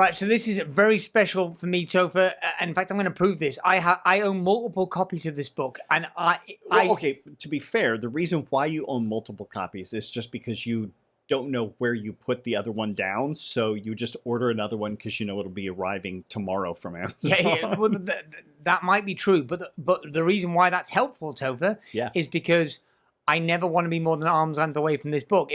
Right, so this is very special for me, Topher. In fact, I'm going to prove this. I own multiple copies of this book, and okay, to be fair, the reason why you own multiple copies is just because you don't know where you put the other one down, so you just order another one because you know it'll be arriving tomorrow from Amazon. Yeah, well, that might be true, but the reason why that's helpful, Topher, is because I never want to be more than an arm's length away from this book.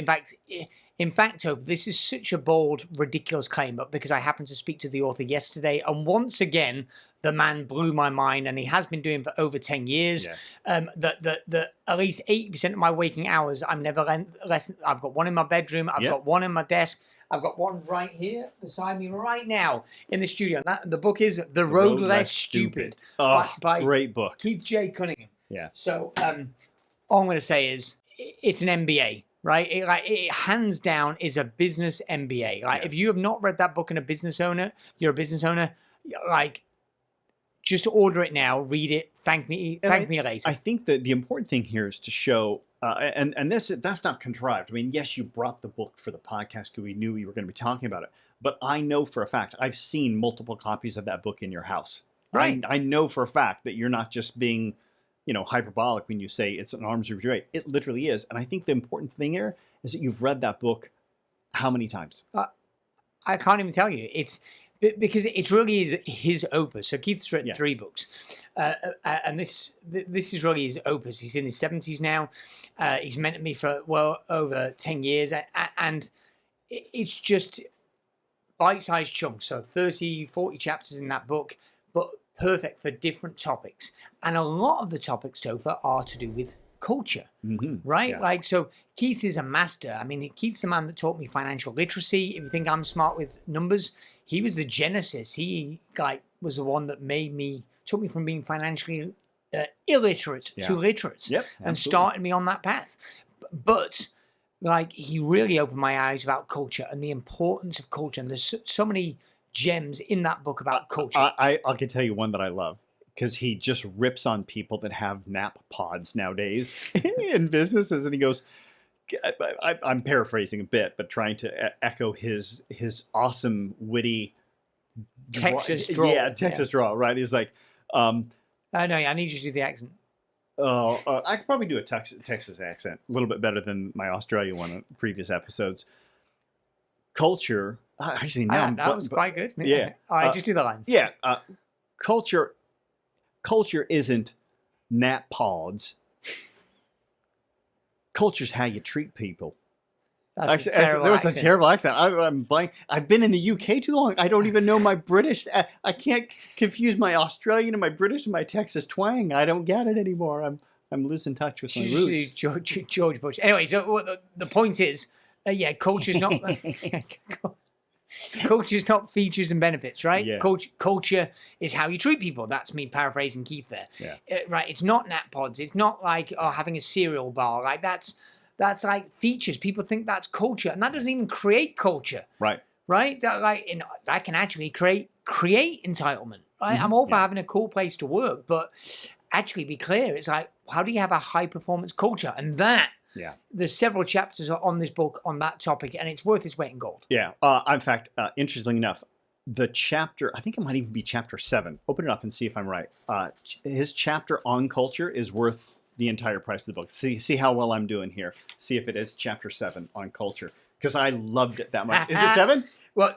In fact, Topher, this is such a bold, ridiculous claim, but because I happened to speak to the author yesterday, and once again, the man blew my mind, and he has been doing for over 10 years. Yes. That at least 80% of my waking hours, I'm never less. I've got one in my bedroom. I've got one in my desk. I've got one right here beside me right now in the studio. The book is The Road Less Stupid. By great book. Keith J. Cunningham. Yeah. So all I'm going to say is it's an MBA. Right, it hands down is a business MBA. If you have not read that book and you're a business owner, like, just order it now, read it, thank me later. I think that the important thing here is to show, and that's not contrived. I mean, yes, you brought the book for the podcast because we knew you were going to be talking about it, but I know for a fact I've seen multiple copies of that book in your house. Right, I know for a fact that you're not just being, hyperbolic when you say it's an arm's reach away. It literally is. And I think the important thing here is that you've read that book how many times? I can't even tell you. It's because it really is his opus. So Keith's written 3 books. And this is really his opus. He's in his 70s now. He's mentored me for well over 10 years. And it's just bite-sized chunks. So 30, 40 chapters in that book. But perfect for different topics, and a lot of the topics, Topher, are to do with culture, right? Yeah. Like, so Keith is a master. I mean, Keith's the man that taught me financial literacy. If you think I'm smart with numbers, he was the genesis. He was the one that took me from being financially illiterate to literate, and started me on that path. But he really opened my eyes about culture and the importance of culture. And there's so many gems in that book about culture. I can tell you one that I love because he just rips on people that have nap pods nowadays in businesses, and he goes, I'm paraphrasing a bit, but trying to echo his awesome, witty Texas drawl. Yeah, Texas drawl, right? He's like, I need you to do the accent. I could probably do a Texas accent a little bit better than my Australia one in previous episodes. Culture. Actually, now that was quite good. Yeah. All right, just do the line. Yeah. Culture isn't nap pods. Culture's how you treat people. That's a terrible accent. I'm blank. I've been in the UK too long. I don't even know my British. I can't confuse my Australian and my British and my Texas twang. I don't get it anymore. I'm losing touch with my roots. George Bush. Anyway, so the point is, culture's not... Culture's not features and benefits, right? Yeah. Culture is how you treat people. That's me paraphrasing Keith there. Yeah. Right. It's not nap pods. It's not like having a cereal bar. Like that's like features. People think that's culture, and that doesn't even create culture. Right. Right. That can actually create entitlement. Right. I'm all for having a cool place to work, but actually be clear. It's like, how do you have a high performance culture? And that. Yeah. There's several chapters on this book on that topic, and it's worth its weight in gold. Yeah. In fact, interestingly enough, the chapter, I think it might even be chapter 7. Open it up and see if I'm right. His chapter on culture is worth the entire price of the book. See how well I'm doing here. See if it is chapter 7 on culture, because I loved it that much. Is it 7? Well,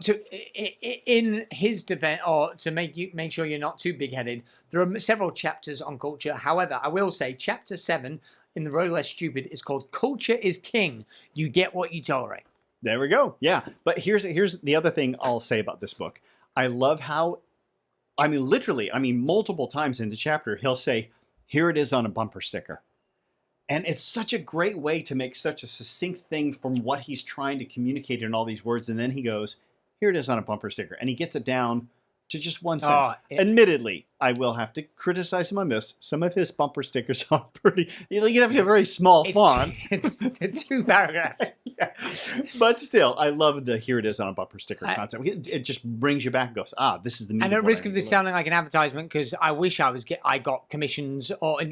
in his defense, or to make sure you're not too big-headed, there are several chapters on culture. However, I will say chapter 7 in The Road Less Stupid is called Culture is King. You get what you tolerate. There we go. Yeah. But here's the other thing I'll say about this book. I love how, literally, multiple times in the chapter, he'll say, here it is on a bumper sticker. And it's such a great way to make such a succinct thing from what he's trying to communicate in all these words. And then he goes, here it is on a bumper sticker. And he gets it down to just one sentence. Admittedly, I will have to criticize him on this. Some of his bumper stickers are pretty... You have to have a very small font. It's 2 paragraphs. Yeah. But still, I love the here it is on a bumper sticker concept. It just brings you back and goes, this is the meaning. And at risk of this sounding like an advertisement, because I wish I got commissions or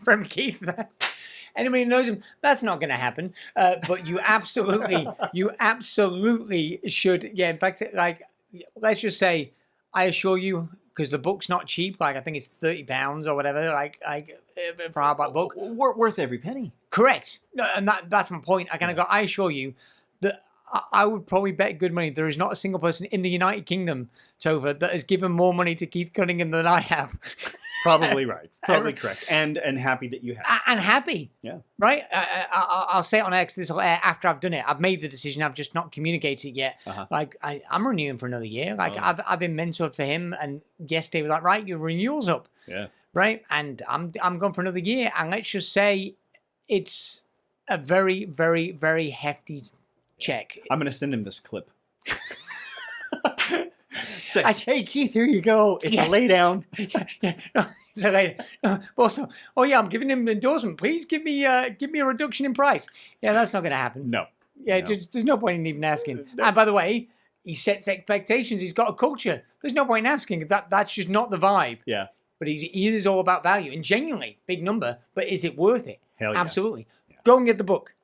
from Keith. Anybody who knows him, that's not going to happen. But you absolutely should. Yeah, in fact, like, let's just say, I assure you, because the book's not cheap. Like, I think it's £30 or whatever. Like for a hardback book, Worth every penny. Correct. No, and that's my point. I kind of go. I assure you that I would probably bet good money there is not a single person in the United Kingdom, Tova, that has given more money to Keith Cunningham than I have. Probably right. Probably correct. And happy that you have. And happy. Yeah. Right? I'll say it on X. This will air after I've done it. I've made the decision. I've just not communicated it yet. Like, I'm renewing for another year. Like, I've been mentored for him. And yesterday was like, right, your renewal's up. Yeah. Right? And I'm gone for another year. And let's just say it's a very, very, very hefty check. I'm going to send him this clip. Say, hey, Keith, here you go. It's a lay down. No, it's a lay down. Also, I'm giving him an endorsement. Please give me a reduction in price. Yeah, that's not going to happen. No. Yeah, there's no point in even asking. No. And by the way, he sets expectations. He's got a culture. There's no point in asking. That's just not the vibe. Yeah. But he is all about value. And genuinely, big number. But is it worth it? Hell yes. Absolutely. Yeah. Go and get the book.